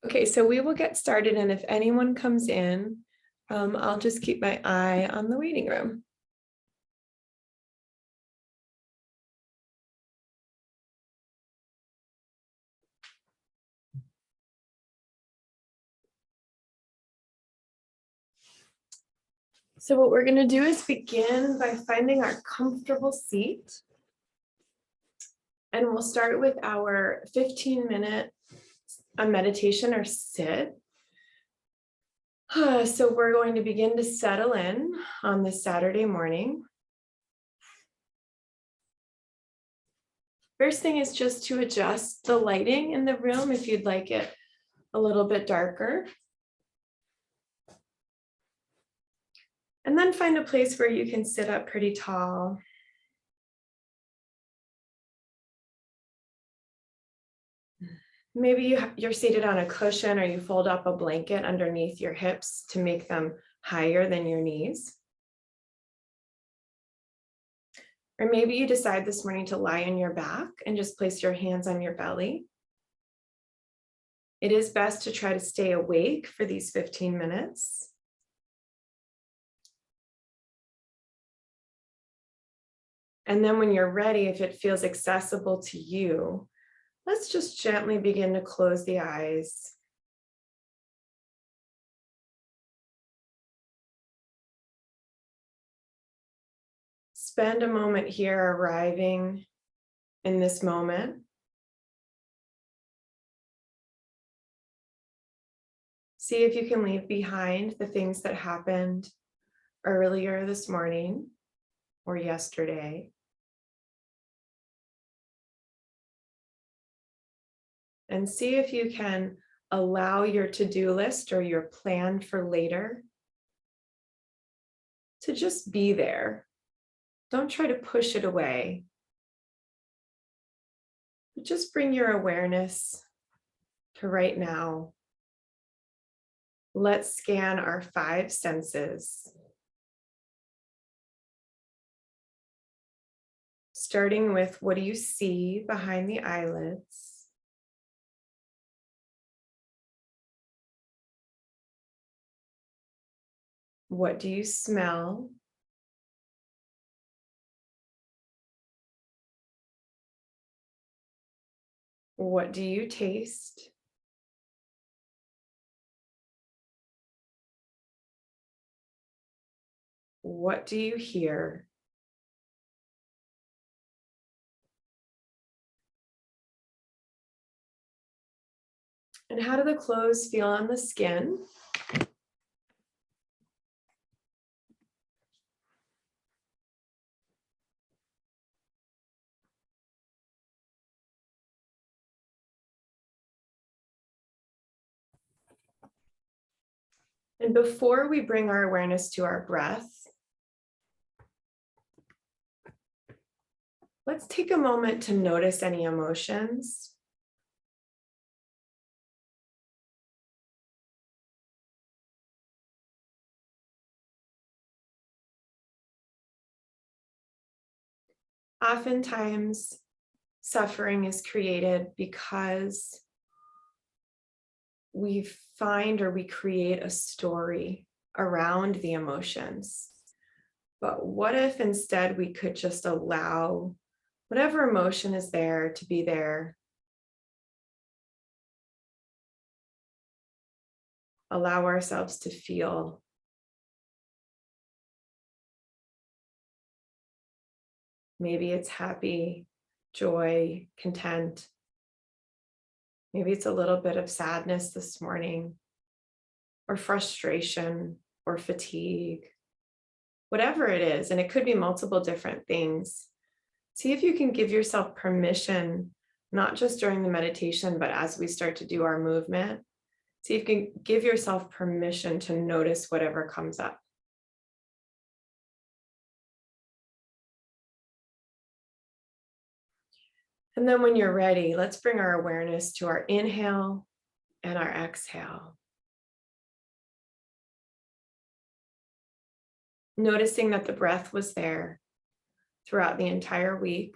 Okay, so we will get started, and if anyone comes in, I'll just keep my eye on the waiting room. So what we're going to do is begin by finding our comfortable seat. And we'll start with our 15-minute meditation or sit. So we're going to begin to settle in on this Saturday morning. First thing is just to adjust the lighting in the room if you'd like it a little bit darker. And then find a place where you can sit up pretty tall. Maybe you're seated on a cushion, or you fold up a blanket underneath your hips to make them higher than your knees. Or maybe you decide this morning to lie on your back and just place your hands on your belly. It is best to try to stay awake for these 15 minutes. And then when you're ready, if it feels accessible to you, let's just gently begin to close the eyes. Spend a moment here arriving in this moment. See if you can leave behind the things that happened earlier this morning or yesterday. And see if you can allow your to-do list or your plan for later to just be there. Don't try to push it away. But just bring your awareness to right now. Let's scan our 5 senses. Starting with, what do you see behind the eyelids? What do you smell? What do you taste? What do you hear? And how do the clothes feel on the skin? And before we bring our awareness to our breath, let's take a moment to notice any emotions. Oftentimes, suffering is created because we find or we create a story around the emotions. But what if instead we could just allow whatever emotion is there to be there? Allow ourselves to feel. Maybe it's happy, joy, content. Maybe it's a little bit of sadness this morning, or frustration, or fatigue, whatever it is. And it could be multiple different things. See if you can give yourself permission, not just during the meditation, but as we start to do our movement. See if you can give yourself permission to notice whatever comes up. And then when you're ready, let's bring our awareness to our inhale and our exhale. Noticing that the breath was there throughout the entire week.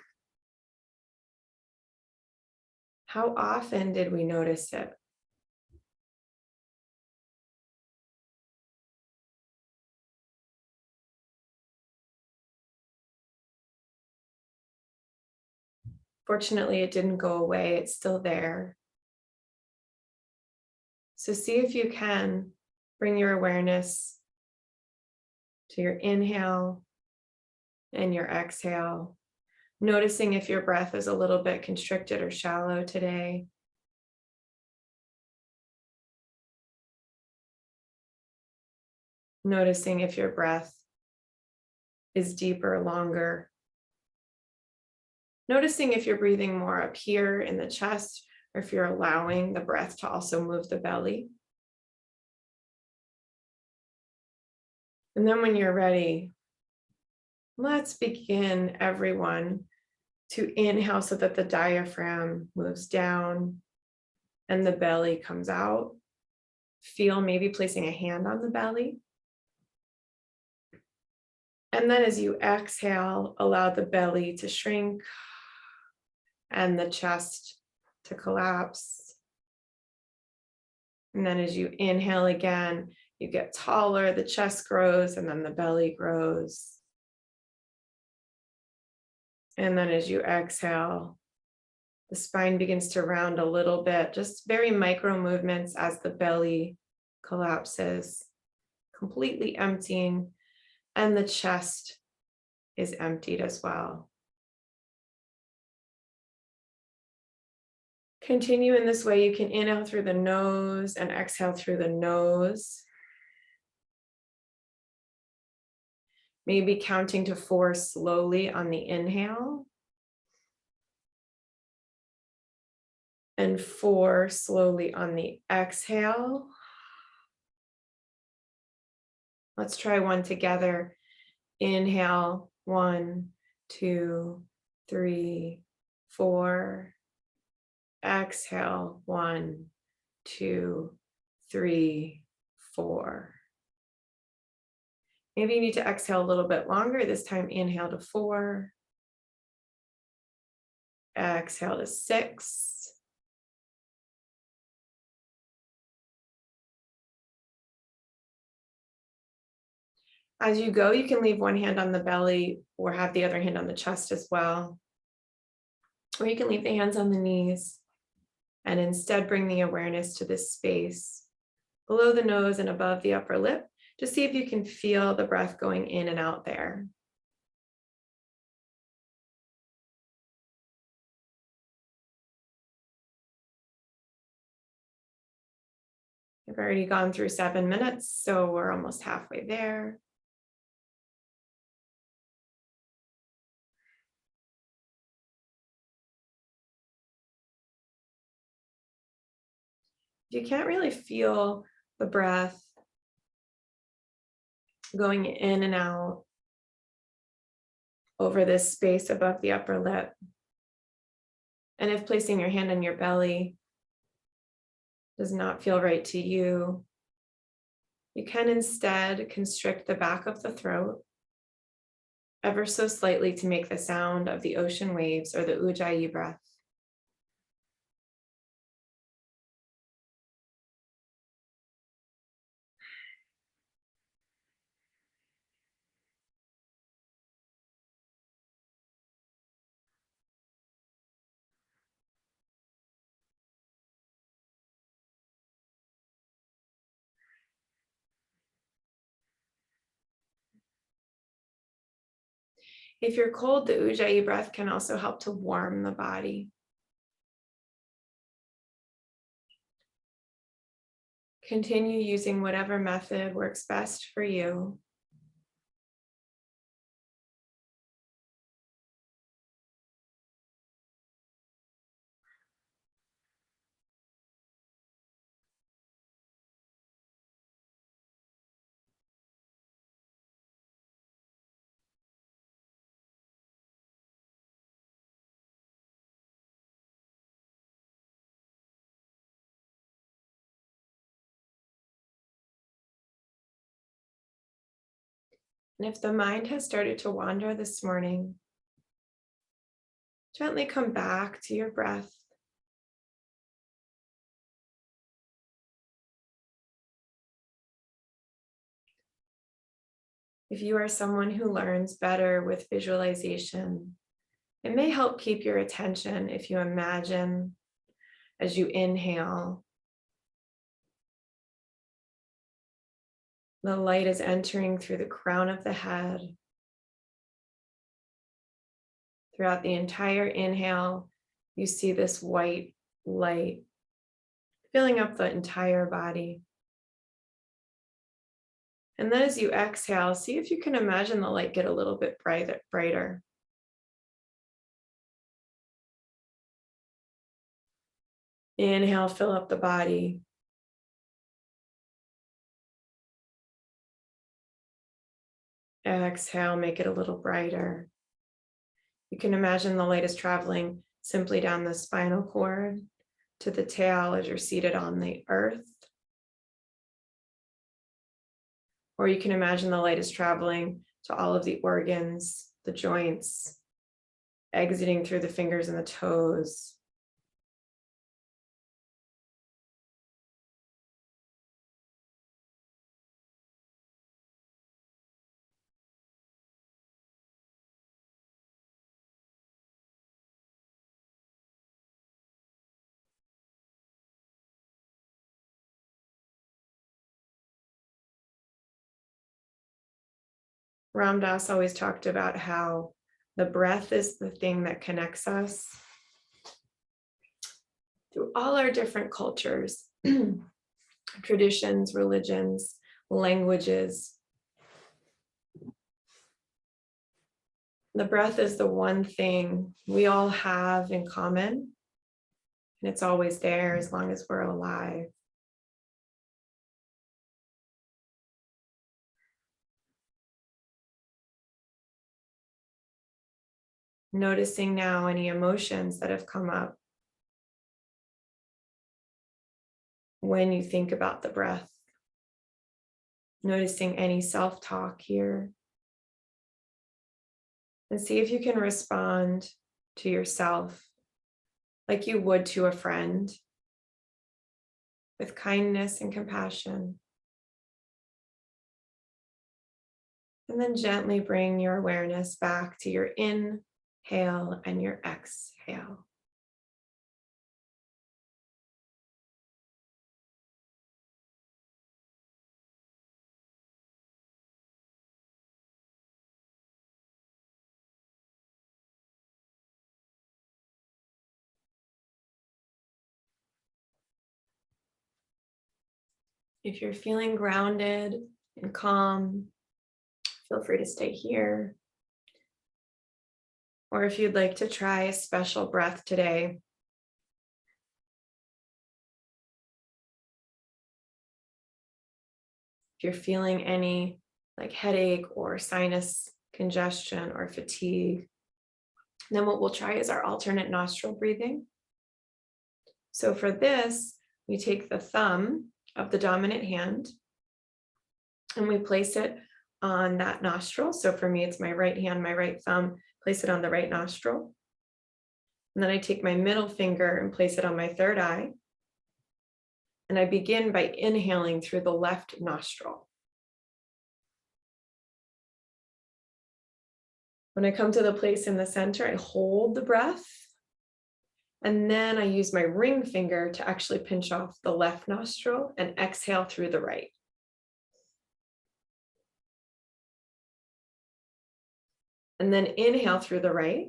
How often did we notice it? Fortunately, it didn't go away. It's still there. So see if you can bring your awareness to your inhale and your exhale, noticing if your breath is a little bit constricted or shallow today. Noticing if your breath is deeper, longer. Noticing if you're breathing more up here in the chest, or if you're allowing the breath to also move the belly. And then when you're ready, let's begin, everyone, to inhale so that the diaphragm moves down and the belly comes out. Feel maybe placing a hand on the belly. And then as you exhale, allow the belly to shrink and the chest to collapse. And then as you inhale again, you get taller, the chest grows, and then the belly grows. And then as you exhale, the spine begins to round a little bit, just very micro movements as the belly collapses, completely emptying, and the chest is emptied as well. Continue in this way. You can inhale through the nose and exhale through the nose. Maybe counting to 4 slowly on the inhale. And 4 slowly on the exhale. Let's try one together. Inhale, 1, 2, 3, 4. Exhale, 1, 2, 3, 4. Maybe you need to exhale a little bit longer. This time, inhale to 4. Exhale to 6. As you go, you can leave one hand on the belly or have the other hand on the chest as well. Or you can leave the hands on the knees and instead bring the awareness to this space below the nose and above the upper lip. Just see if you can feel the breath going in and out there. I've already gone through 7 minutes, so we're almost halfway there. If you can't really feel the breath going in and out over this space above the upper lip, and if placing your hand on your belly does not feel right to you, you can instead constrict the back of the throat ever so slightly to make the sound of the ocean waves or the Ujjayi breath. If you're cold, the Ujjayi breath can also help to warm the body. Continue using whatever method works best for you. And if the mind has started to wander this morning, gently come back to your breath. If you are someone who learns better with visualization, It may help keep your attention if you imagine as you inhale, the light is entering through the crown of the head. Throughout the entire inhale, you see this white light filling up the entire body. And then as you exhale, see if you can imagine the light get a little bit brighter. Inhale, fill up the body. Exhale, make it a little brighter. You can imagine the light is traveling simply down the spinal cord to the tail as you're seated on the earth. Or you can imagine the light is traveling to all of the organs, the joints, exiting through the fingers and the toes. Ram Dass always talked about how the breath is the thing that connects us through all our different cultures, traditions, religions, languages. The breath is the one thing we all have in common, and it's always there as long as we're alive. Noticing now any emotions that have come up when you think about the breath. Noticing any self-talk here. And see if you can respond to yourself like you would to a friend, with kindness and compassion. And then gently bring your awareness back to your inhale and your exhale. If you're feeling grounded and calm, feel free to stay here. Or if you'd like to try a special breath today, if you're feeling any like headache or sinus congestion or fatigue, then what we'll try is our alternate nostril breathing. So for this, we take the thumb of the dominant hand and we place it on that nostril. So for me, it's my right hand, my right thumb, place it on the right nostril. And then I take my middle finger and place it on my third eye. And I begin by inhaling through the left nostril. When I come to the place in the center, I hold the breath. And then I use my ring finger to actually pinch off the left nostril and exhale through the right. And then inhale through the right.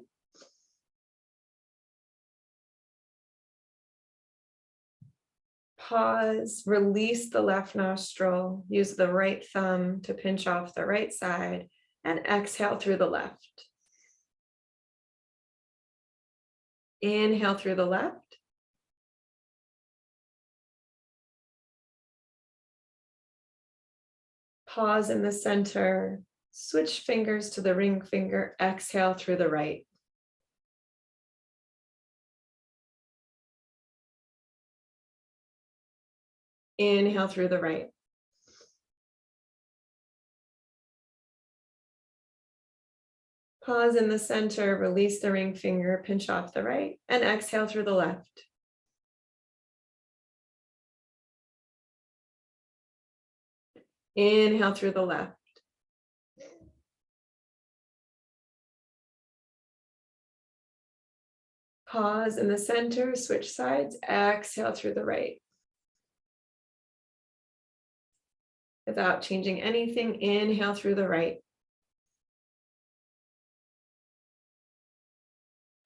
Pause, release the left nostril, use the right thumb to pinch off the right side, and exhale through the left. Inhale through the left. Pause in the center, switch fingers to the ring finger, exhale through the right. Inhale through the right. Pause in the center, release the ring finger, pinch off the right, and exhale through the left. Inhale through the left. Pause in the center, switch sides, exhale through the right. Without changing anything, inhale through the right.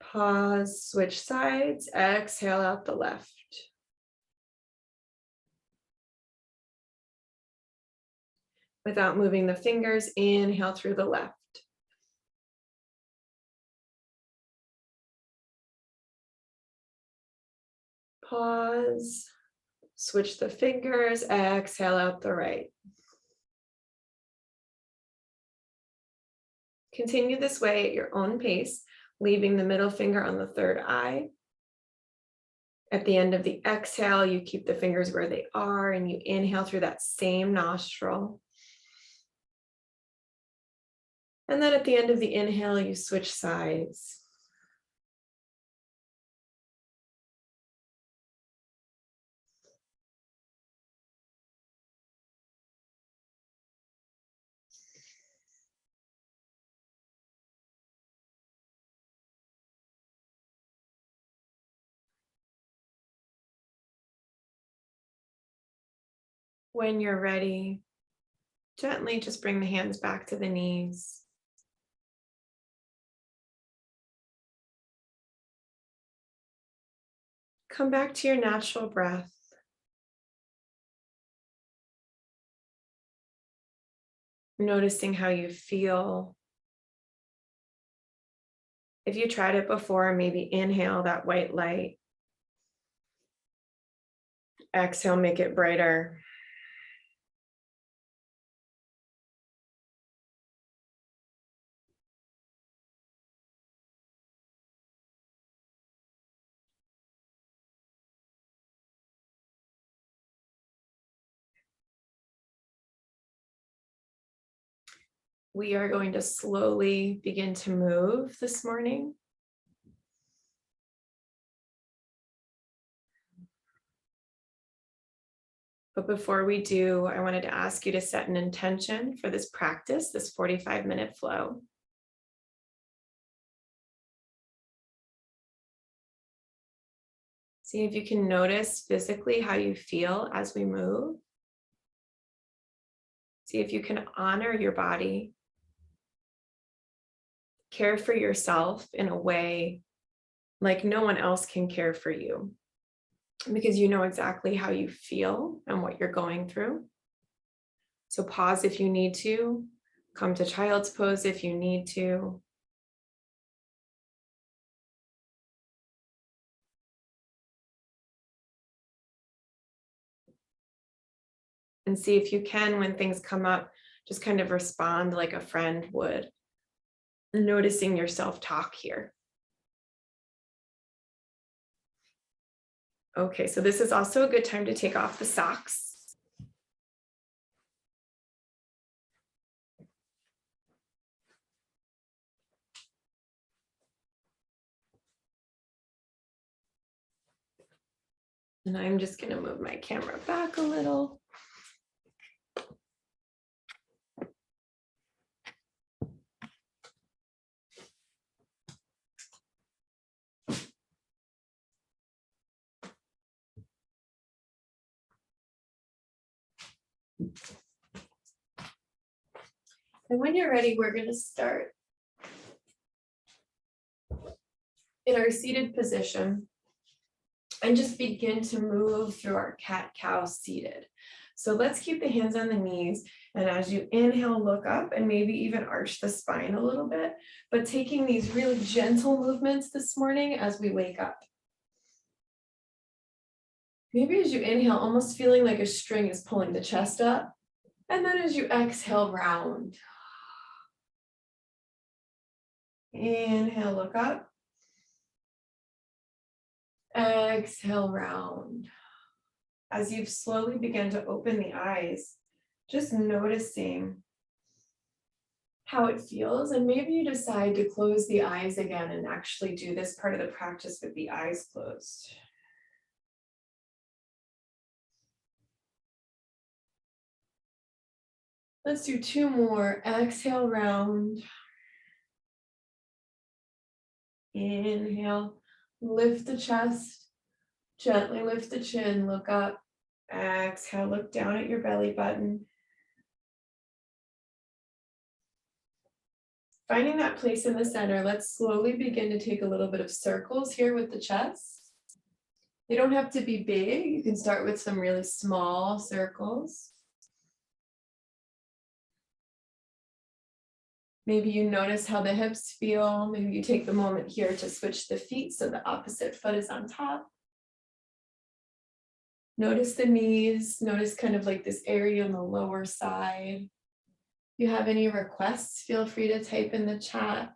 Pause, switch sides, exhale out the left. Without moving the fingers, inhale through the left. Pause, switch the fingers, exhale out the right. Continue this way at your own pace, leaving the middle finger on the third eye. At the end of the exhale, you keep the fingers where they are and you inhale through that same nostril. And then at the end of the inhale, you switch sides. When you're ready, gently just bring the hands back to the knees. Come back to your natural breath. Noticing how you feel. If you tried it before, maybe inhale that white light. Exhale, make it brighter. We are going to slowly begin to move this morning. But before we do, I wanted to ask you to set an intention for this practice, this 45-minute flow. See if you can notice physically how you feel as we move. See if you can honor your body. Care for yourself in a way like no one else can care for you, because you know exactly how you feel and what you're going through. So pause if you need to, come to child's pose if you need to. And see if you can, when things come up, just kind of respond like a friend would, noticing your self-talk here. Okay, so this is also a good time to take off the socks. And I'm just going to move my camera back a little. And when you're ready, we're going to start in our seated position and just begin to move through our cat-cow seated. So let's keep the hands on the knees. And as you inhale, look up and maybe even arch the spine a little bit, but taking these really gentle movements this morning as we wake up. Maybe as you inhale, almost feeling like a string is pulling the chest up. And then as you exhale, round. Inhale, look up. Exhale, round. As you slowly begin to open the eyes, just noticing how it feels. And maybe you decide to close the eyes again and actually do this part of the practice with the eyes closed. Let's do two more. Exhale, round. Inhale, Lift the chest, gently lift the chin, look up. Exhale, look down at your belly button. Finding that place in the center, let's slowly begin to take a little bit of circles here with the chest. They don't have to be big. You can start with some really small circles. Maybe you notice how the hips feel. Maybe you take the moment here to switch the feet so the opposite foot is on top. Notice the knees, notice kind of like this area on the lower side. If you have any requests, feel free to type in the chat.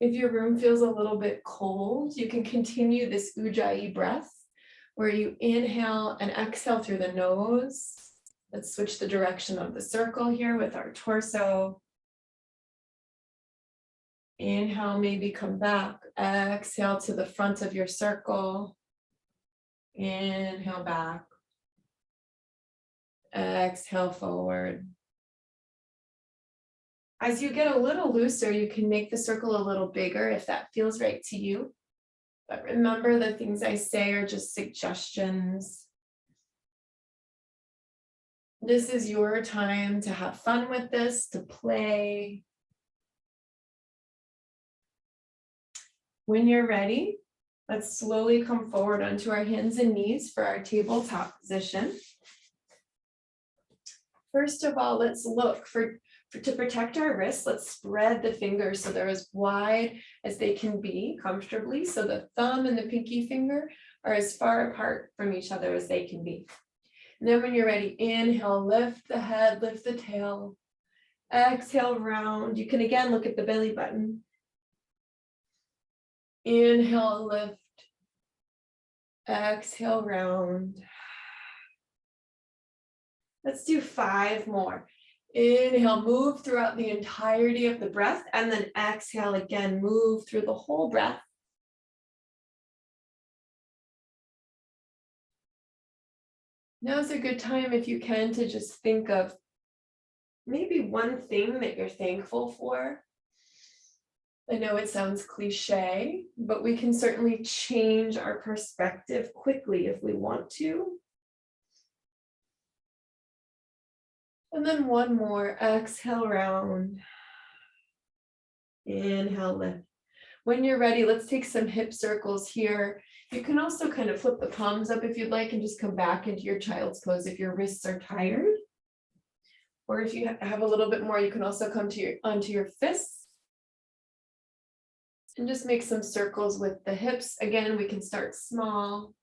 If your room feels a little bit cold, you can continue this Ujjayi breath where you inhale and exhale through the nose. Let's switch the direction of the circle here with our torso. Inhale, maybe come back. Exhale to the front of your circle. Inhale back. Exhale forward. As you get a little looser, you can make the circle a little bigger if that feels right to you. But remember, the things I say are just suggestions. This is your time to have fun with this, to play. When you're ready, let's slowly come forward onto our hands and knees for our tabletop position. First of all, let's look to protect our wrists. Let's spread the fingers so they're as wide as they can be comfortably. So the thumb and the pinky finger are as far apart from each other as they can be. And then when you're ready, inhale, lift the head, lift the tail. Exhale, round. You can again look at the belly button. Inhale, lift. Exhale, round. Let's do 5 more. Inhale, move throughout the entirety of the breath, and then exhale again, move through the whole breath. Now's a good time, if you can, to just think of maybe one thing that you're thankful for. I know it sounds cliche, but we can certainly change our perspective quickly if we want to. And then one more, exhale, round. Inhale, lift. When you're ready, let's take some hip circles here. You can also kind of flip the palms up if you'd like and just come back into your child's pose if your wrists are tired. Or if you have a little bit more, you can also come to onto your fists. And just make some circles with the hips. Again, we can start small.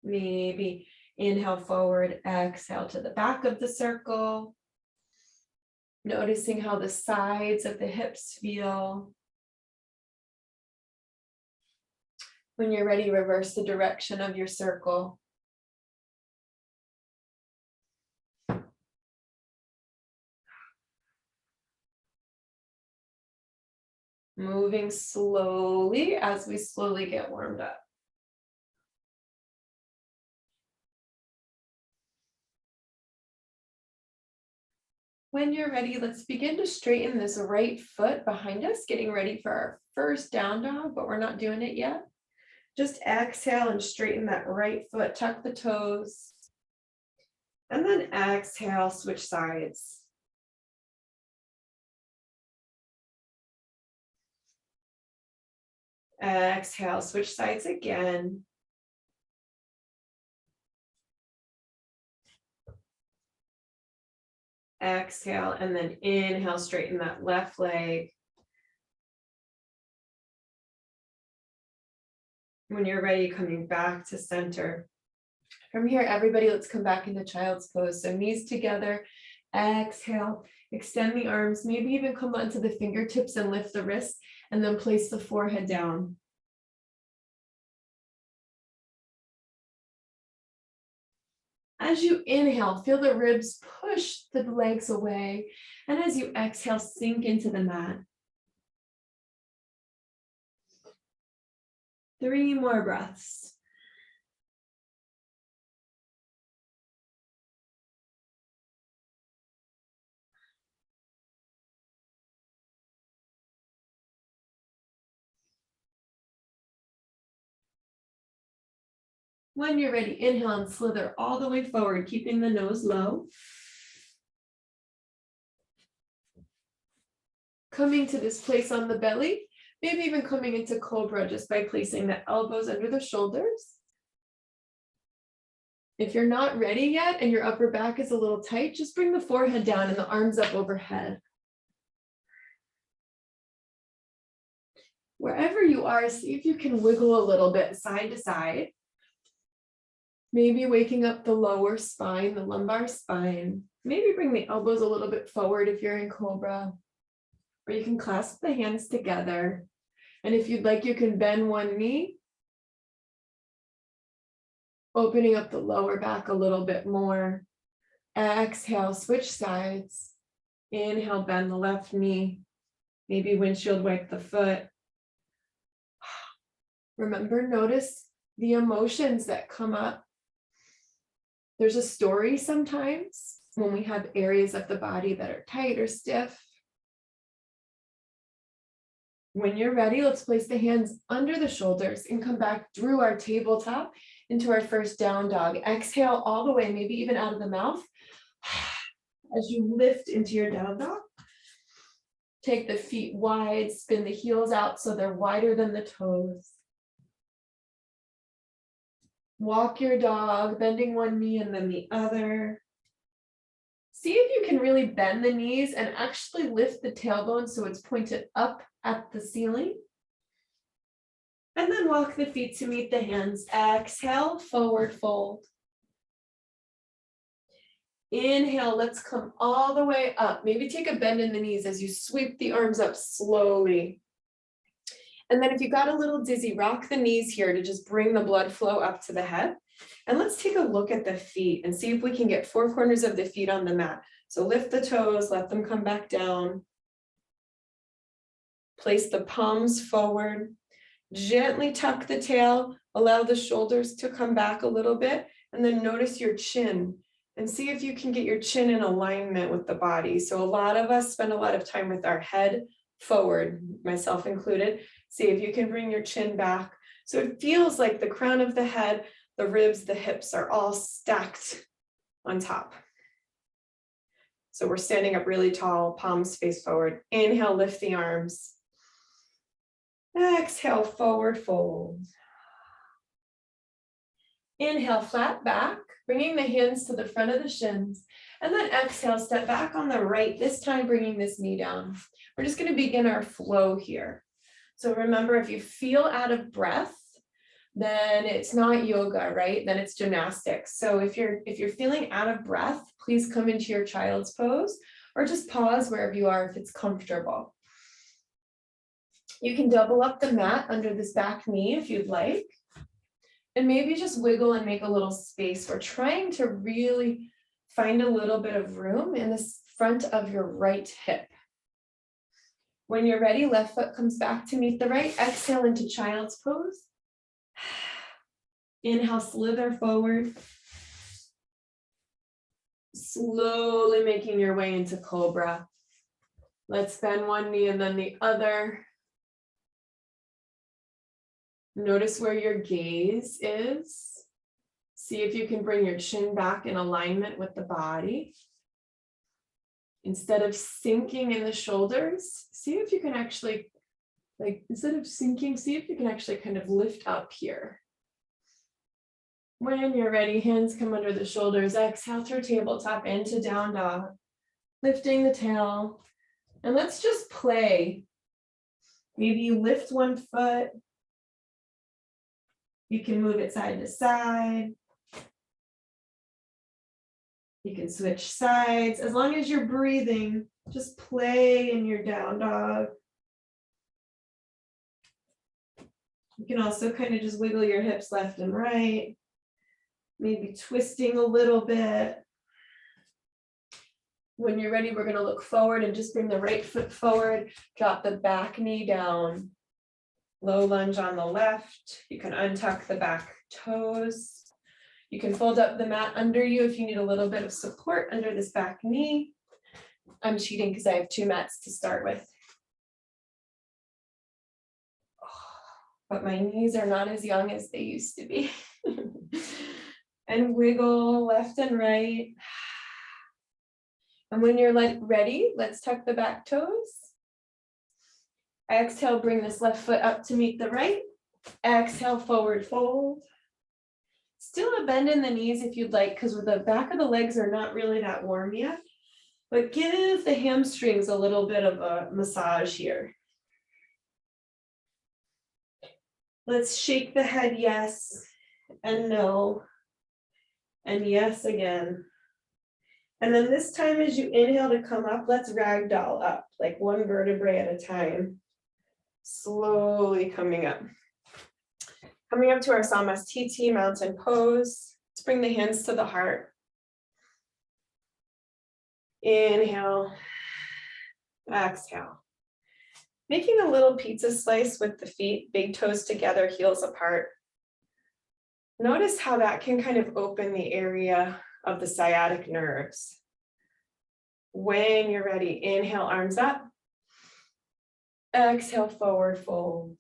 Maybe inhale forward, exhale to the back of the circle. Noticing how the sides of the hips feel. When you're ready, reverse the direction of your circle. Moving slowly as we slowly get warmed up. When you're ready, let's begin to straighten this right foot behind us, getting ready for our first down dog, but we're not doing it yet. Just exhale and straighten that right foot, tuck the toes. And then exhale, switch sides. Exhale, switch sides again. Exhale, and then inhale, straighten that left leg. When you're ready, coming back to center. From here, everybody, let's come back into child's pose. So knees together, exhale, extend the arms, maybe even come onto the fingertips and lift the wrists, and then place the forehead down. As you inhale, feel the ribs push the legs away. And as you exhale, sink into the mat. 3 more breaths. When you're ready, inhale and slither all the way forward, keeping the nose low. Coming to this place on the belly, maybe even coming into cobra just by placing the elbows under the shoulders. If you're not ready yet and your upper back is a little tight, just bring the forehead down and the arms up overhead. Wherever you are, see if you can wiggle a little bit side to side. Maybe waking up the lower spine, the lumbar spine. Maybe bring the elbows a little bit forward if you're in cobra. Or you can clasp the hands together. And if you'd like, you can bend one knee, opening up the lower back a little bit more. Exhale, switch sides. Inhale, bend the left knee. Maybe windshield wipe the foot. Remember, notice the emotions that come up. There's a story sometimes when we have areas of the body that are tight or stiff. When you're ready, let's place the hands under the shoulders and come back through our tabletop into our first down dog. Exhale all the way, maybe even out of the mouth. As you lift into your down dog, take the feet wide, spin the heels out so they're wider than the toes. Walk your dog, bending one knee and then the other. See if you can really bend the knees and actually lift the tailbone so it's pointed up at the ceiling. And then walk the feet to meet the hands. Exhale, forward fold. Inhale, let's come all the way up. Maybe take a bend in the knees as you sweep the arms up slowly. And then if you got a little dizzy, rock the knees here to just bring the blood flow up to the head. And let's take a look at the feet and see if we can get four corners of the feet on the mat. So lift the toes, let them come back down. Place the palms forward. Gently tuck the tail, allow the shoulders to come back a little bit, and then notice your chin and see if you can get your chin in alignment with the body. So a lot of us spend a lot of time with our head forward, myself included. See if you can bring your chin back. So it feels like the crown of the head, the ribs, the hips are all stacked on top. So we're standing up really tall, palms face forward. Inhale, lift the arms. Exhale, forward fold. Inhale, flat back, bringing the hands to the front of the shins. And then exhale, step back on the right, this time bringing this knee down. We're just going to begin our flow here. So remember, if you feel out of breath, then it's not yoga, right? Then it's gymnastics. So if you're feeling out of breath, please come into your child's pose or just pause wherever you are if it's comfortable. You can double up the mat under this back knee if you'd like. And maybe just wiggle and make a little space. We're trying to really find a little bit of room in the front of your right hip. When you're ready, left foot comes back to meet the right. Exhale into child's pose. Inhale, slither forward. Slowly making your way into cobra. Let's bend one knee and then the other. Notice where your gaze is. See if you can bring your chin back in alignment with the body. Instead of sinking in the shoulders, see if you can actually, instead of sinking, see if you can actually kind of lift up here. When you're ready, hands come under the shoulders. Exhale through tabletop into down dog. Lifting the tail. And let's just play. Maybe you lift one foot. You can move it side to side. You can switch sides. As long as you're breathing, just play in your down dog. You can also kind of just wiggle your hips left and right. Maybe twisting a little bit. When you're ready, we're going to look forward and just bring the right foot forward. Drop the back knee down. Low lunge on the left. You can untuck the back toes. You can fold up the mat under you if you need a little bit of support under this back knee. I'm cheating because I have 2 mats to start with. But my knees are not as young as they used to be. And wiggle left and right. And when you're ready, let's tuck the back toes. Exhale, bring this left foot up to meet the right. Exhale, forward fold. Still a bend in the knees if you'd like, because the back of the legs are not really that warm yet. But give the hamstrings a little bit of a massage here. Let's shake the head yes and no. And yes again. And then this time as you inhale to come up, let's ragdoll up, like one vertebrae at a time. Slowly coming up. Coming up to our Samastiti mountain pose. Let's bring the hands to the heart. Inhale, exhale. Making a little pizza slice with the feet, big toes together, heels apart. Notice how that can kind of open the area of the sciatic nerves. When you're ready, inhale, arms up. Exhale, forward fold.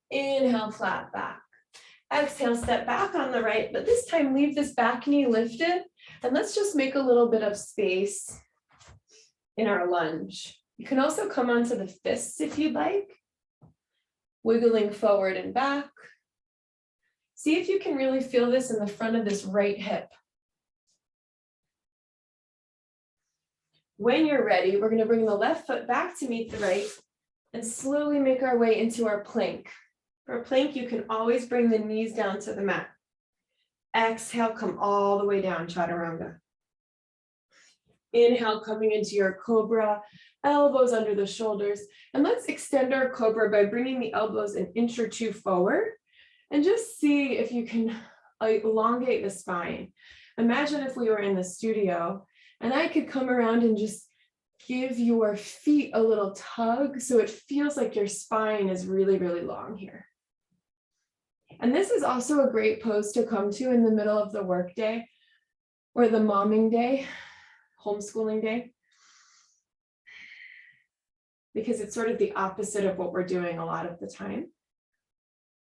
Inhale, flat back. Exhale, step back on the right, but this time leave this back knee lifted. And let's just make a little bit of space in our lunge. You can also come onto the fists if you'd like. Wiggling forward and back. See if you can really feel this in the front of this right hip. When you're ready, we're going to bring the left foot back to meet the right and slowly make our way into our plank. For a plank, you can always bring the knees down to the mat. Exhale, come all the way down, chaturanga. Inhale, coming into your cobra, elbows under the shoulders. And let's extend our cobra by bringing the elbows an inch or two forward. And just see if you can elongate the spine. Imagine if we were in the studio and I could come around and just give your feet a little tug so it feels like your spine is really, really long here. And this is also a great pose to come to in the middle of the workday or the momming day, homeschooling day, because it's sort of the opposite of what we're doing a lot of the time.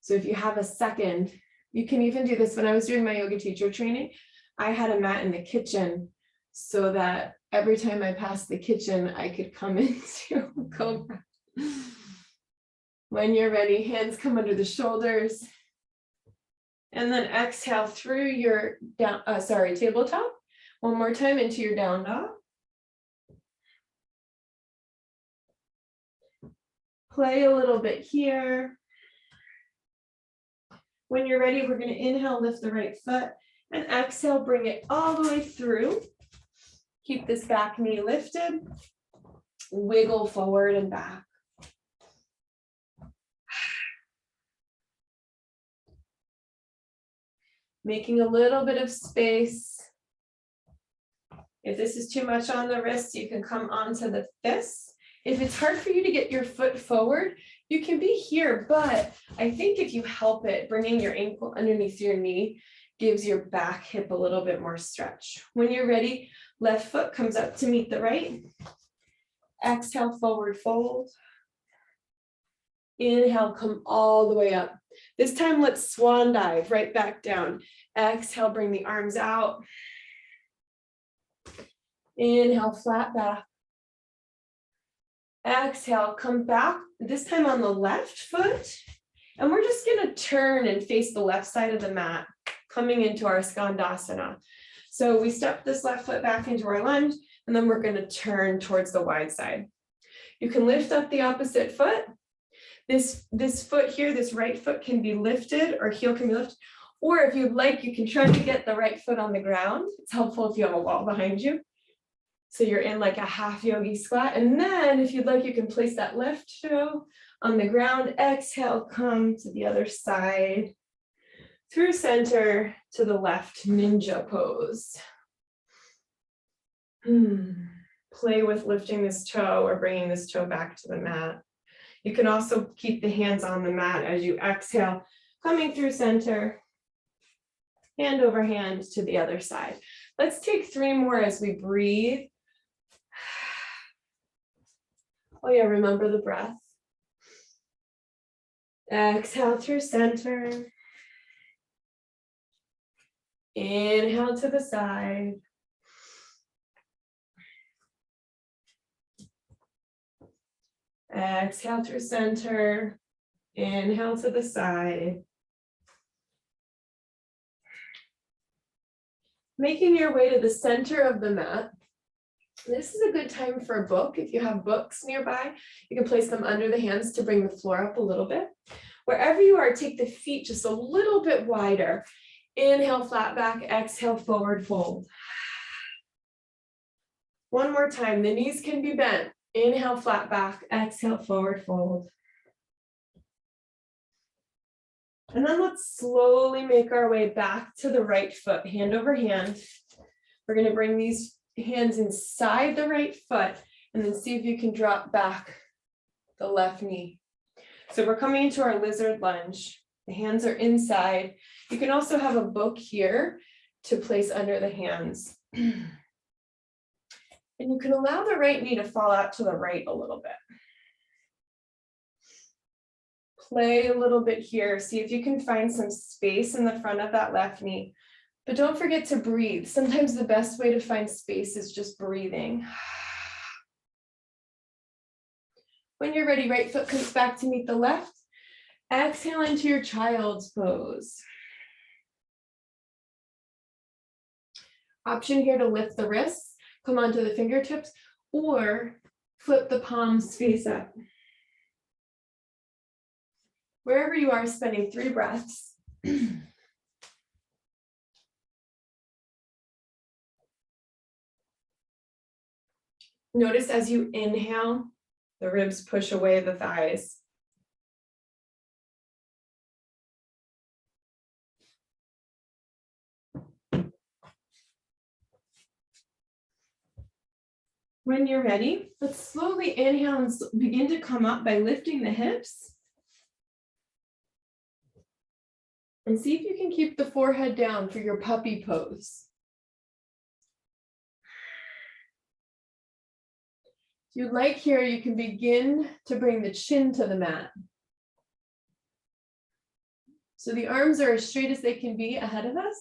So if you have a second, you can even do this. When I was doing my yoga teacher training, I had a mat in the kitchen so that every time I passed the kitchen, I could come into cobra. When you're ready, hands come under the shoulders. And then exhale through your tabletop. One more time into your down dog. Play a little bit here. When you're ready, we're going to inhale, lift the right foot, and exhale, bring it all the way through. Keep this back knee lifted. Wiggle forward and back. Making a little bit of space. If this is too much on the wrists, you can come onto the fists. If it's hard for you to get your foot forward, you can be here, but I think if you help it, bringing your ankle underneath your knee gives your back hip a little bit more stretch. When you're ready, left foot comes up to meet the right. Exhale, forward fold. Inhale, come all the way up. This time, let's swan dive right back down. Exhale, bring the arms out. Inhale, flat back. Exhale, come back, this time on the left foot. And we're just going to turn and face the left side of the mat, coming into our Skandasana. So we step this left foot back into our lunge, and then we're going to turn towards the wide side. You can lift up the opposite foot. This foot here, this right foot can be lifted, or heel can be lifted. Or if you'd like, you can try to get the right foot on the ground. It's helpful if you have a wall behind you. So you're in like a half yogi squat. And then if you'd like, you can place that left toe on the ground. Exhale, come to the other side. Through center to the left, ninja pose. Play with lifting this toe or bringing this toe back to the mat. You can also keep the hands on the mat as you exhale, coming through center, hand over hand to the other side. Let's take 3 more as we breathe. Oh yeah, remember the breath. Exhale through center. Inhale to the side. Exhale through center. Inhale to the side. Making your way to the center of the mat. This is a good time for a book. If you have books nearby, you can place them under the hands to bring the floor up a little bit. Wherever you are, take the feet just a little bit wider. Inhale, flat back. Exhale, forward fold. One more time. The knees can be bent. Inhale, flat back. Exhale, forward fold. And then let's slowly make our way back to the right foot, hand over hand. We're going to bring these hands inside the right foot and then see if you can drop back the left knee. So we're coming into our lizard lunge. The hands are inside. You can also have a book here to place under the hands. And you can allow the right knee to fall out to the right a little bit. Play a little bit here. See if you can find some space in the front of that left knee. But don't forget to breathe. Sometimes the best way to find space is just breathing. When you're ready, right foot comes back to meet the left. Exhale into your child's pose. Option here to lift the wrists, come onto the fingertips, or flip the palms face up. Wherever you are, spending 3 breaths. Notice as you inhale, the ribs push away the thighs. When you're ready, let's slowly inhale and begin to come up by lifting the hips. And see if you can keep the forehead down for your puppy pose. If you'd like here, you can begin to bring the chin to the mat. So the arms are as straight as they can be ahead of us.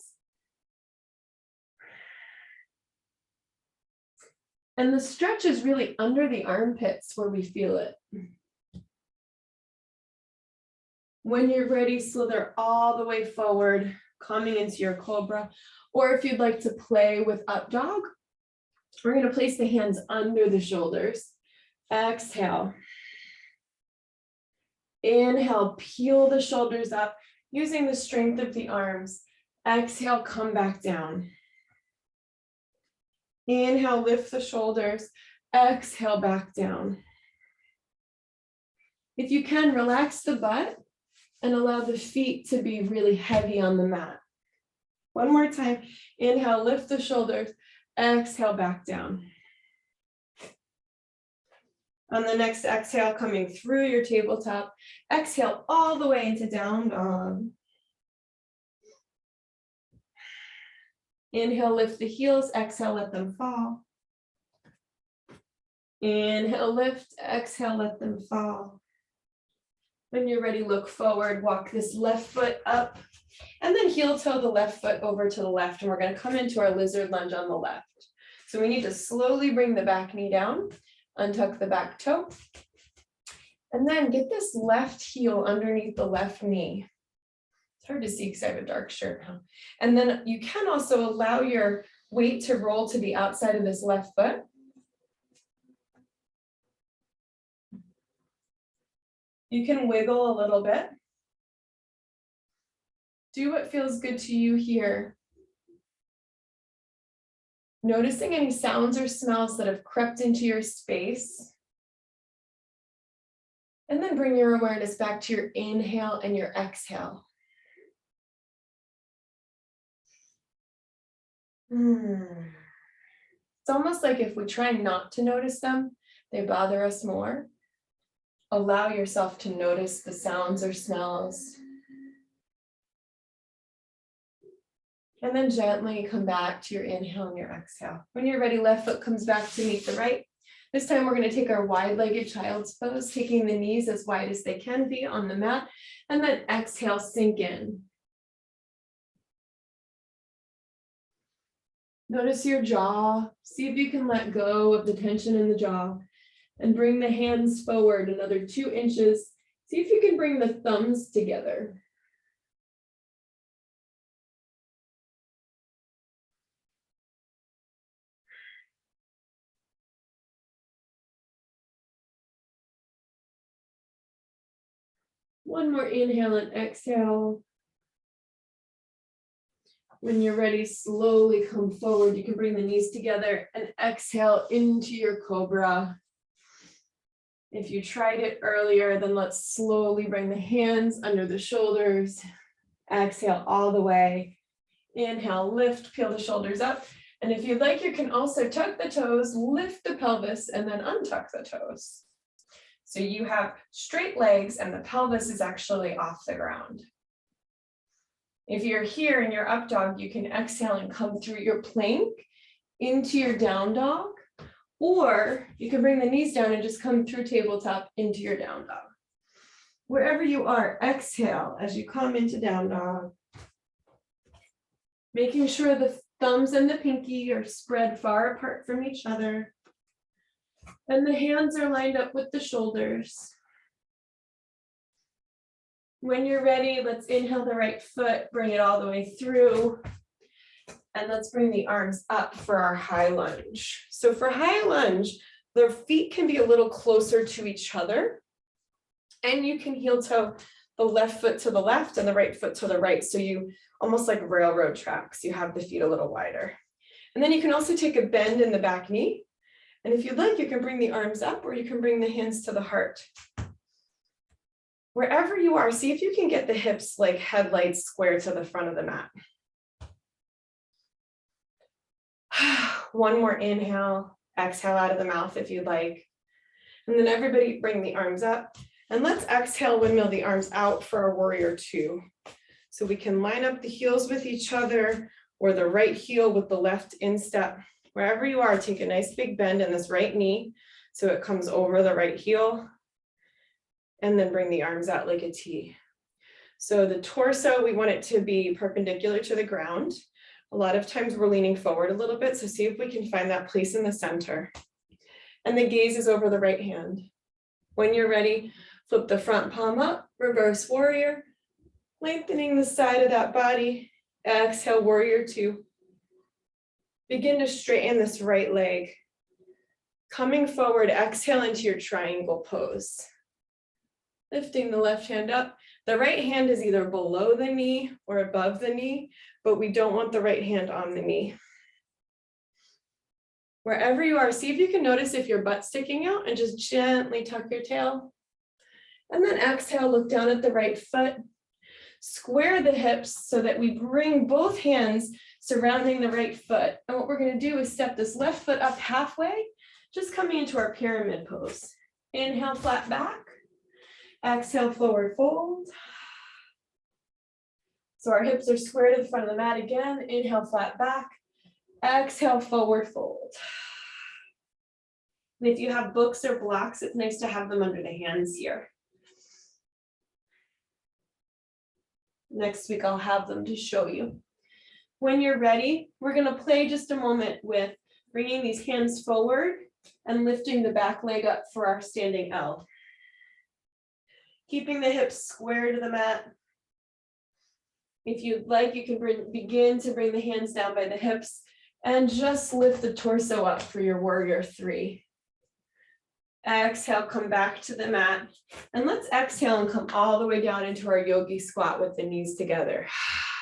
And the stretch is really under the armpits where we feel it. When you're ready, slither all the way forward, coming into your cobra. Or if you'd like to play with up dog, we're going to place the hands under the shoulders. Exhale. Inhale, peel the shoulders up using the strength of the arms. Exhale, come back down. Inhale, lift the shoulders. Exhale, back down. If you can, relax the butt and allow the feet to be really heavy on the mat. One more time. Inhale, lift the shoulders. Exhale, back down. On the next exhale, coming through your tabletop, exhale all the way into down dog. Inhale, lift the heels. Exhale, let them fall. Inhale, lift. Exhale, let them fall. When you're ready, look forward, walk this left foot up, and then heel toe the left foot over to the left, and we're going to come into our lizard lunge on the left. So we need to slowly bring the back knee down, untuck the back toe, and then get this left heel underneath the left knee. It's hard to see because I have a dark shirt now. And then you can also allow your weight to roll to the outside of this left foot. You can wiggle a little bit. Do what feels good to you here. Noticing any sounds or smells that have crept into your space. And then bring your awareness back to your inhale and your exhale. It's almost like if we try not to notice them, they bother us more. Allow yourself to notice the sounds or smells. And then gently come back to your inhale and your exhale. When you're ready, left foot comes back to meet the right. This time we're going to take our wide-legged child's pose, taking the knees as wide as they can be on the mat, and then exhale, sink in. Notice your jaw. See if you can let go of the tension in the jaw and bring the hands forward another 2 inches. See if you can bring the thumbs together. One more inhale and exhale. When you're ready, slowly come forward. You can bring the knees together and exhale into your cobra. If you tried it earlier, then let's slowly bring the hands under the shoulders. Exhale all the way. Inhale, lift, peel the shoulders up. And if you'd like, you can also tuck the toes, lift the pelvis, and then untuck the toes. So you have straight legs and the pelvis is actually off the ground. If you're here in your up dog, you can exhale and come through your plank into your down dog, or you can bring the knees down and just come through tabletop into your down dog. Wherever you are, exhale as you come into down dog. Making sure the thumbs and the pinky are spread far apart from each other. And the hands are lined up with the shoulders. When you're ready, let's inhale the right foot, bring it all the way through. And let's bring the arms up for our high lunge. So for high lunge, the feet can be a little closer to each other. And you can heel toe the left foot to the left and the right foot to the right. So you almost like railroad tracks, you have the feet a little wider. And then you can also take a bend in the back knee. And if you'd like, you can bring the arms up or you can bring the hands to the heart. Wherever you are, see if you can get the hips like headlights square to the front of the mat. One more inhale, exhale out of the mouth if you'd like. And then everybody bring the arms up. And let's exhale, windmill the arms out for our warrior 2. So we can line up the heels with each other or the right heel with the left instep. Wherever you are, take a nice big bend in this right knee so it comes over the right heel. And then bring the arms out like a T. So the torso, we want it to be perpendicular to the ground. A lot of times we're leaning forward a little bit, so see if we can find that place in the center. And the gaze is over the right hand. When you're ready, flip the front palm up, reverse warrior, lengthening the side of that body. Exhale, warrior 2. Begin to straighten this right leg. Coming forward, exhale into your triangle pose. Lifting the left hand up. The right hand is either below the knee or above the knee, but we don't want the right hand on the knee. Wherever you are, see if you can notice if your butt's sticking out and just gently tuck your tail. And then exhale, look down at the right foot. Square the hips so that we bring both hands surrounding the right foot. And what we're going to do is step this left foot up halfway, just coming into our pyramid pose. Inhale, flat back. Exhale, forward fold. So our hips are square to the front of the mat again. Inhale, flat back. Exhale, forward fold. And if you have books or blocks, it's nice to have them under the hands here. Next week, I'll have them to show you. When you're ready, we're going to play just a moment with bringing these hands forward and lifting the back leg up for our standing L. Keeping the hips square to the mat. If you'd like, you can begin to bring the hands down by the hips and just lift the torso up for your warrior 3. Exhale, come back to the mat. And let's exhale and come all the way down into our yogi squat with the knees together.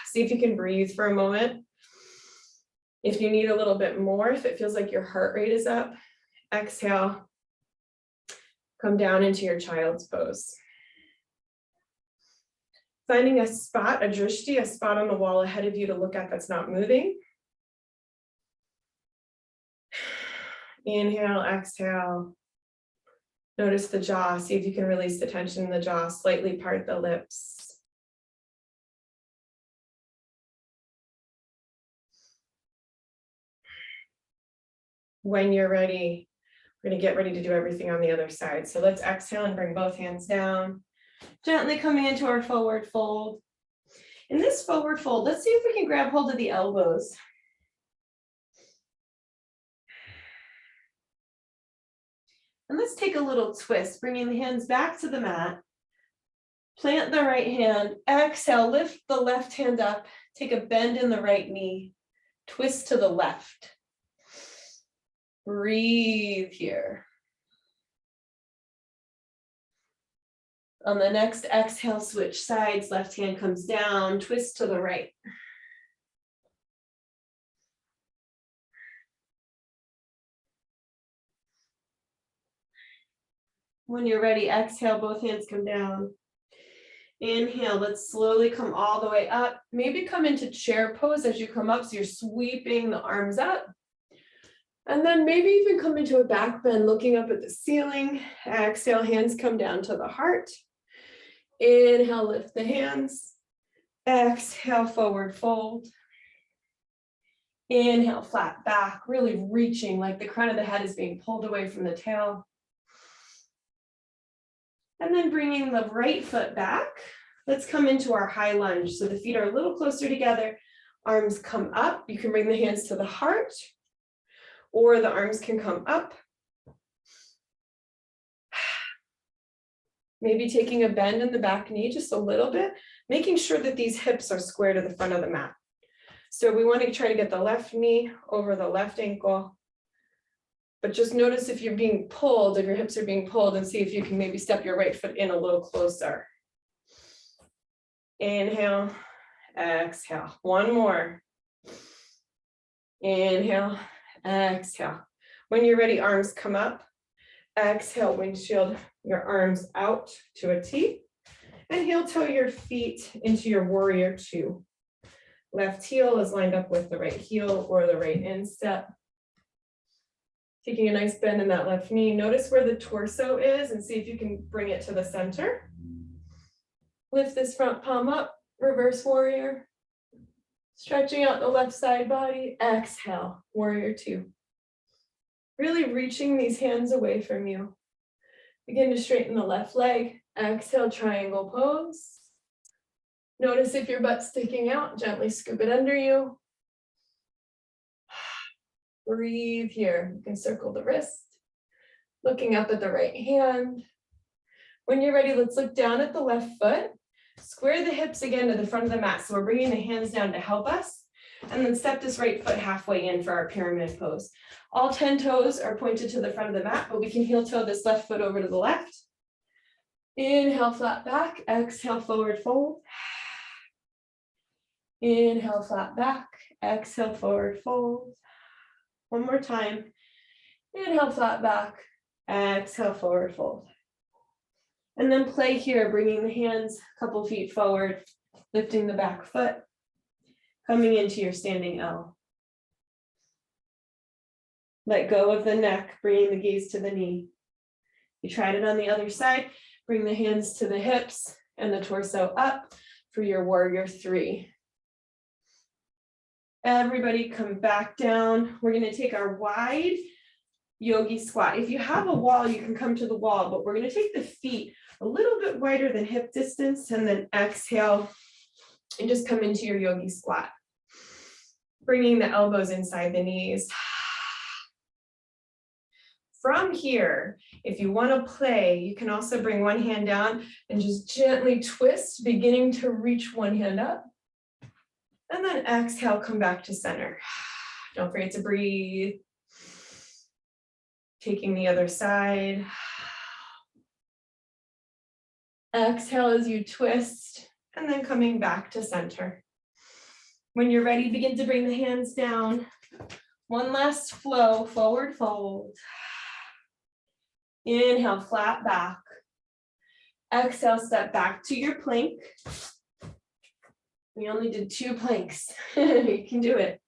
See if you can breathe for a moment. If you need a little bit more, if it feels like your heart rate is up, exhale, come down into your child's pose. Finding a spot, a drishti, a spot on the wall ahead of you to look at that's not moving. Inhale, exhale. Notice the jaw. See if you can release the tension in the jaw. Slightly part the lips. When you're ready, We're going to get ready to do everything on the other side. So let's exhale and bring both hands down. Gently coming into our forward fold. In this forward fold, let's see if we can grab hold of the elbows. And let's take a little twist, bringing the hands back to the mat. Plant the right hand, exhale, lift the left hand up, take a bend in the right knee, twist to the left. Breathe here. On the next exhale, switch sides, left hand comes down, twist to the right. When you're ready, exhale, both hands come down. Inhale, let's slowly come all the way up. Maybe come into chair pose as you come up, so you're sweeping the arms up. And then maybe even come into a back bend, looking up at the ceiling. Exhale, hands come down to the heart. Inhale, lift the hands. Exhale, forward fold. Inhale, flat back, really reaching like the crown of the head is being pulled away from the tail. And then bringing the right foot back, let's come into our high lunge. So the feet are a little closer together, arms come up. You can bring the hands to the heart, or the arms can come up. Maybe taking a bend in the back knee just a little bit, making sure that these hips are square to the front of the mat. So we want to try to get the left knee over the left ankle. But just notice if you're being pulled, if your hips are being pulled, and see if you can maybe step your right foot in a little closer. Inhale, exhale. One more. Inhale, exhale. When you're ready, arms come up. Exhale, windshield your arms out to a T. And heel toe your feet into your warrior two. Left heel is lined up with the right heel or the right instep. Taking a nice bend in that left knee. Notice where the torso is and see if you can bring it to the center. Lift this front palm up, reverse warrior. Stretching out the left side body. Exhale, warrior two. Really reaching these hands away from you. Begin to straighten the left leg. Exhale, triangle pose. Notice if your butt's sticking out, gently scoop it under you. Breathe here. You can circle the wrist. Looking up at the right hand. When you're ready, let's look down at the left foot. Square the hips again to the front of the mat. So we're bringing the hands down to help us. And then step this right foot halfway in for our pyramid pose. All 10 toes are pointed to the front of the mat, but we can heel toe this left foot over to the left. Inhale, flat back. Exhale, forward fold. Inhale, flat back. Exhale, forward fold. One more time. Inhale, flat back. Exhale, forward fold. And then play here, bringing the hands a couple feet forward, lifting the back foot, coming into your standing L. Let go of the neck, bringing the gaze to the knee. You tried it on the other side. Bring the hands to the hips and the torso up for your warrior three. Everybody come back down. We're going to take our wide yogi squat. If you have a wall, you can come to the wall, but we're going to take the feet a little bit wider than hip distance and then exhale and just come into your yogi squat. Bringing the elbows inside the knees. From here, if you want to play, you can also bring one hand down and just gently twist, beginning to reach one hand up. And then exhale, come back to center. Don't forget to breathe. Taking the other side. Exhale as you twist, and then coming back to center. When you're ready, begin to bring the hands down. One last flow, forward fold. Inhale, flat back. Exhale, step back to your plank. We only did 2 planks. You can do it.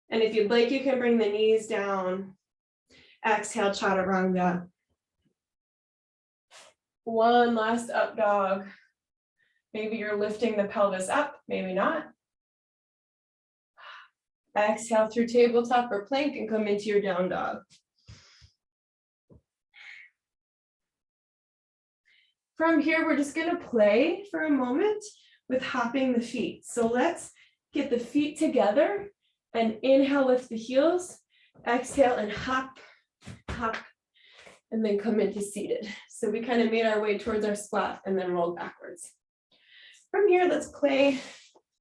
And if you'd like, you can bring the knees down. Exhale, chaturanga. One last up dog. Maybe you're lifting the pelvis up, maybe not. Exhale through tabletop or plank and come into your down dog. From here, we're just gonna play for a moment with hopping the feet. So let's get the feet together and inhale, lift the heels, exhale and hop, hop, and then come into seated. So we kind of made our way towards our squat and then rolled backwards. From here, let's play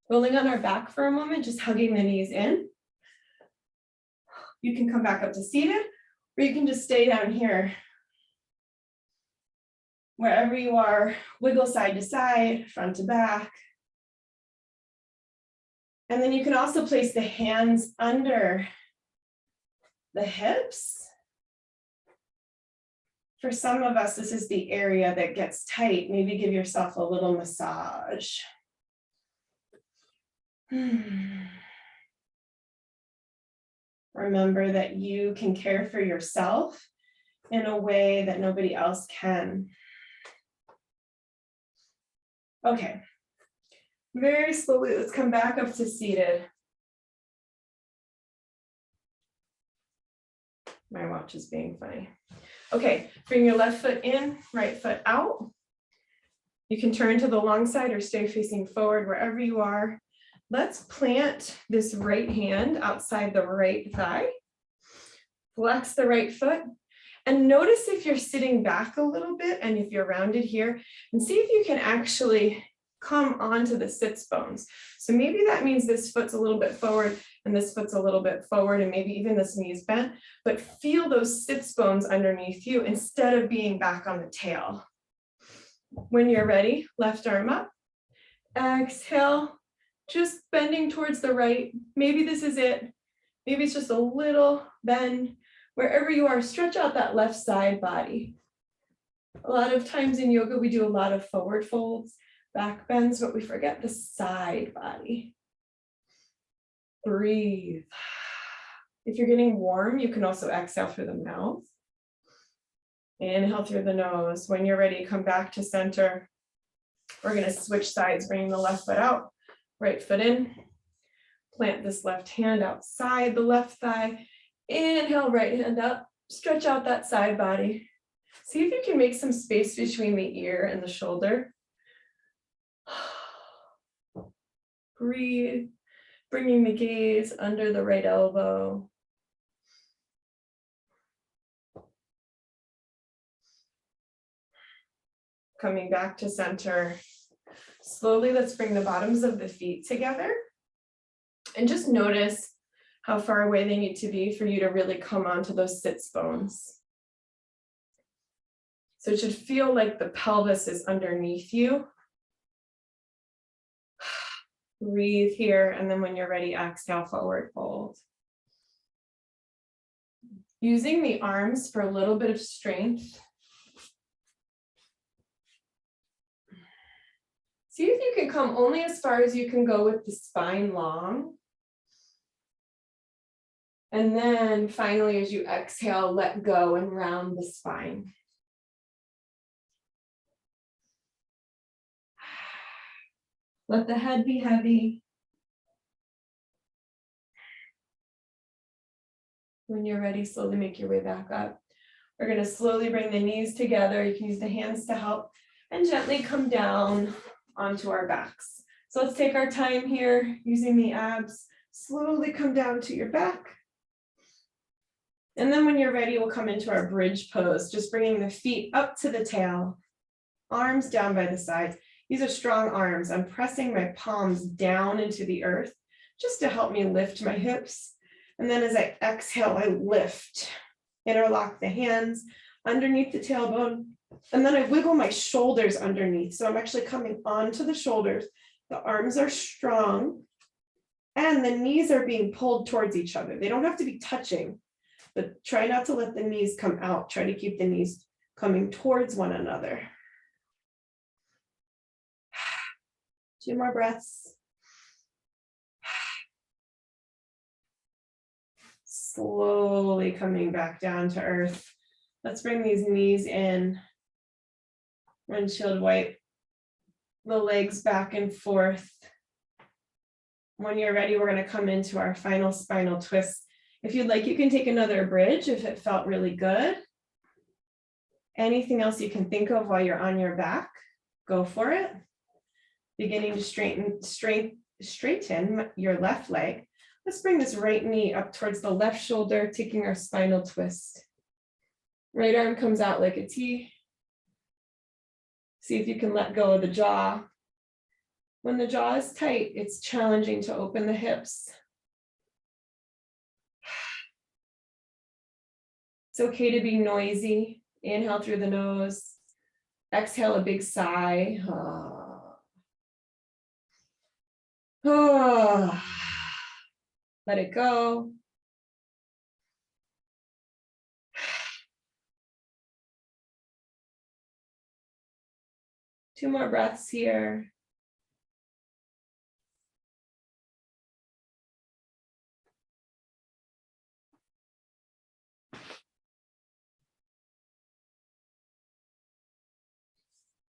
rolling on our back for a moment, just hugging the knees in. You can come back up to seated, or you can just stay down here. Wherever you are, wiggle side to side, front to back. And then you can also place the hands under the hips. For some of us, this is the area that gets tight. Maybe give yourself a little massage. Remember that you can care for yourself in a way that nobody else can. Okay, very slowly, let's come back up to seated. My watch is being funny. Okay, bring your left foot in, right foot out. You can turn to the long side or stay facing forward wherever you are. Let's plant this right hand outside the right thigh. Flex the right foot. And notice if you're sitting back a little bit and if you're rounded here, and see if you can actually come onto the sits bones. So maybe that means this foot's a little bit forward and this foot's a little bit forward and maybe even this knee's bent, but feel those sits bones underneath you instead of being back on the tail. When you're ready, left arm up, exhale, just bending towards the right. Maybe this is it. Maybe it's just a little bend. Wherever you are, stretch out that left side body. A lot of times in yoga, we do a lot of forward folds, back bends, but we forget the side body. Breathe. If you're getting warm, you can also exhale through the mouth. Inhale through the nose. When you're ready, come back to center. We're going to switch sides, bringing the left foot out, right foot in. Plant this left hand outside the left thigh. Inhale, right hand up. Stretch out that side body. See if you can make some space between the ear and the shoulder. Breathe, bringing the gaze under the right elbow. Coming back to center. Slowly, let's bring the bottoms of the feet together. And just notice how far away they need to be for you to really come onto those sits bones. So it should feel like the pelvis is underneath you. Breathe here, and then when you're ready, exhale, forward fold. Using the arms for a little bit of strength. See if you can come only as far as you can go with the spine long. And then finally, as you exhale, let go and round the spine. Let the head be heavy. When you're ready, slowly make your way back up. We're going to slowly bring the knees together. You can use the hands to help and gently come down onto our backs. So let's take our time here using the abs. Slowly come down to your back. And then when you're ready, we'll come into our bridge pose, just bringing the feet up to the tail, arms down by the sides. These are strong arms. I'm pressing my palms down into the earth just to help me lift my hips. And then as I exhale, I lift, interlock the hands underneath the tailbone. And then I wiggle my shoulders underneath. So I'm actually coming onto the shoulders. The arms are strong and the knees are being pulled towards each other. They don't have to be touching, but try not to let the knees come out. Try to keep the knees coming towards one another. 2 more breaths. Slowly coming back down to earth. Let's bring these knees in. Windshield wipe the legs back and forth. When you're ready, we're going to come into our final spinal twist. If you'd like, you can take another bridge if it felt really good. Anything else you can think of while you're on your back, go for it. Beginning to straighten your left leg. Let's bring this right knee up towards the left shoulder, taking our spinal twist. Right arm comes out like a T. See if you can let go of the jaw. When the jaw is tight, it's challenging to open the hips. It's okay to be noisy. Inhale through the nose. Exhale a big sigh. Let it go. Two more breaths here.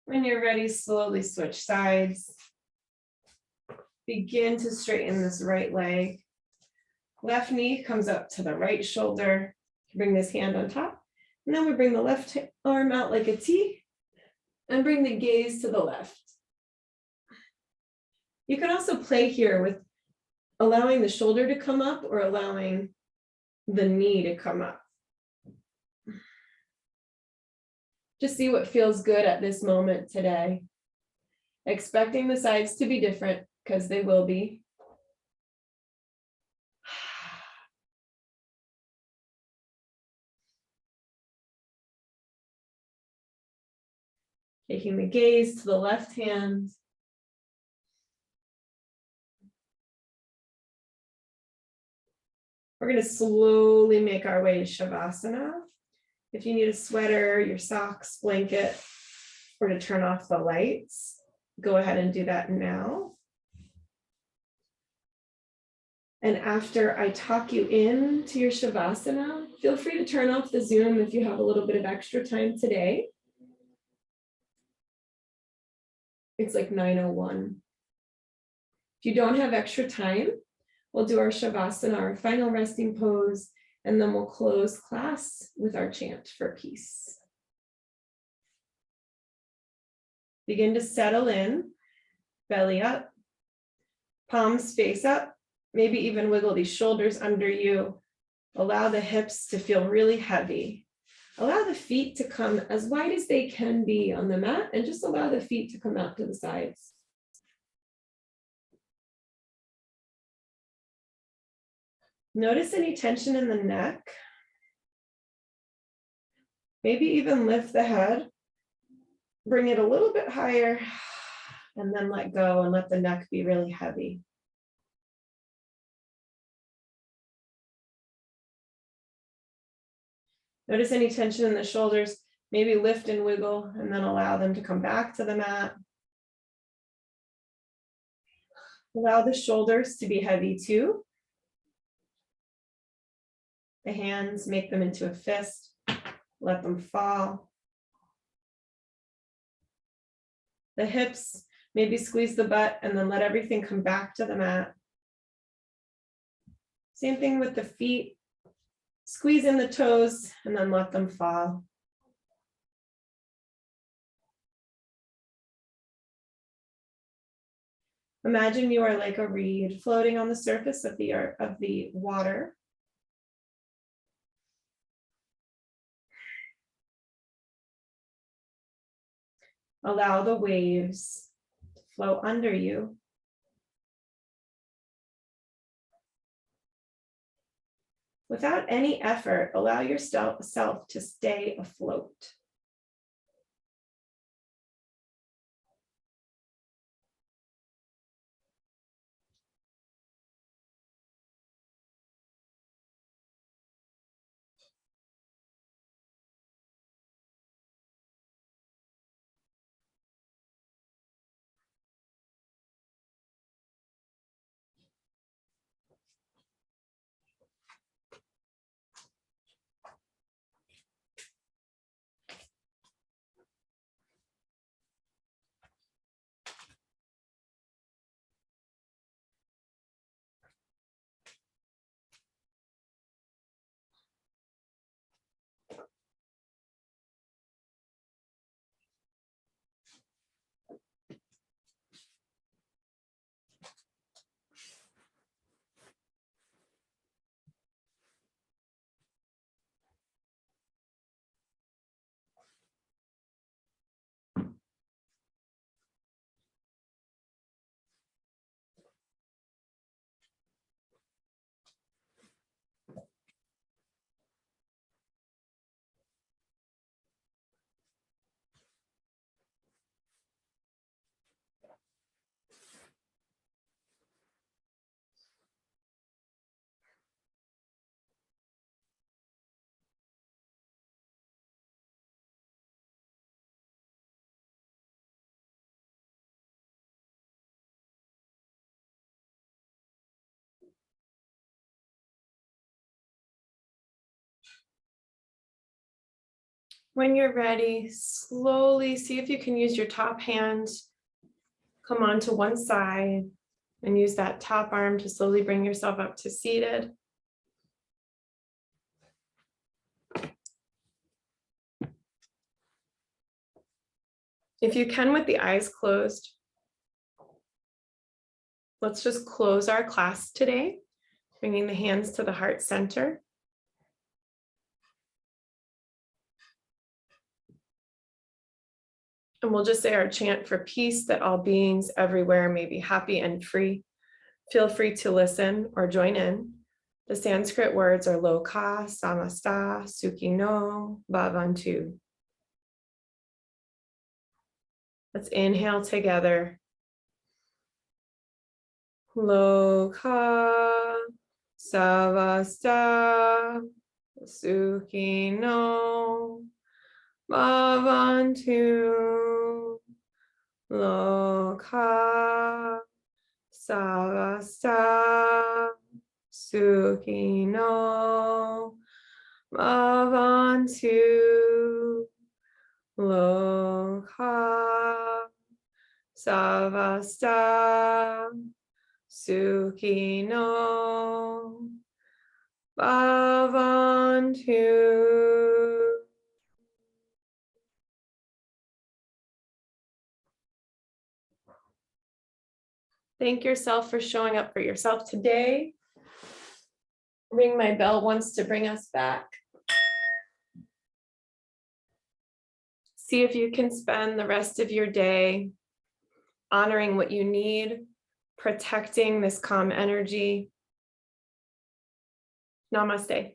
When you're ready, slowly switch sides. Begin to straighten this right leg. Left knee comes up to the right shoulder. Bring this hand on top. And then we bring the left arm out like a T and bring the gaze to the left. You can also play here with allowing the shoulder to come up or allowing the knee to come up. Just see what feels good at this moment today. Expecting the sides to be different because they will be. Taking the gaze to the left hand. We're going to slowly make our way to Shavasana. If you need a sweater, your socks, blanket, or to turn off the lights, go ahead and do that now. And after I talk you into your Shavasana, feel free to turn off the Zoom if you have a little bit of extra time today. It's like 9:01. If you don't have extra time, we'll do our Shavasana, our final resting pose, and then we'll close class with our chant for peace. Begin to settle in, belly up, palms face up, maybe even wiggle these shoulders under you. Allow the hips to feel really heavy. Allow the feet to come as wide as they can be on the mat, and just allow the feet to come out to the sides. Notice any tension in the neck. Maybe even lift the head. Bring it a little bit higher, and then let go and let the neck be really heavy. Notice any tension in the shoulders. Maybe lift and wiggle, and then allow them to come back to the mat. Allow the shoulders to be heavy too. The hands, make them into a fist. Let them fall. The hips, maybe squeeze the butt and then let everything come back to the mat. Same thing with the feet. Squeeze in the toes and then let them fall. Imagine you are like a reed floating on the surface of the water. Allow the waves to flow under you. Without any effort, allow yourself to stay afloat. When you're ready, slowly see if you can use your top hand, come onto one side, and use that top arm to slowly bring yourself up to seated. If you can, with the eyes closed, let's just close our class today, bringing the hands to the heart center. And we'll just say our chant for peace, that all beings everywhere may be happy and free. Feel free to listen or join in. The Sanskrit words are Loka, Samasta, Sukhino, Bhavantu. Let's inhale together. Loka, Samasta, Sukhino, Bhavantu. Loka, Samasta, Sukhino, Bhavantu. Loka, Samasta, Sukhino, Bhavantu. Thank yourself for showing up for yourself today. Ring my bell once to bring us back. See if you can spend the rest of your day honoring what you need, protecting this calm energy. Namaste.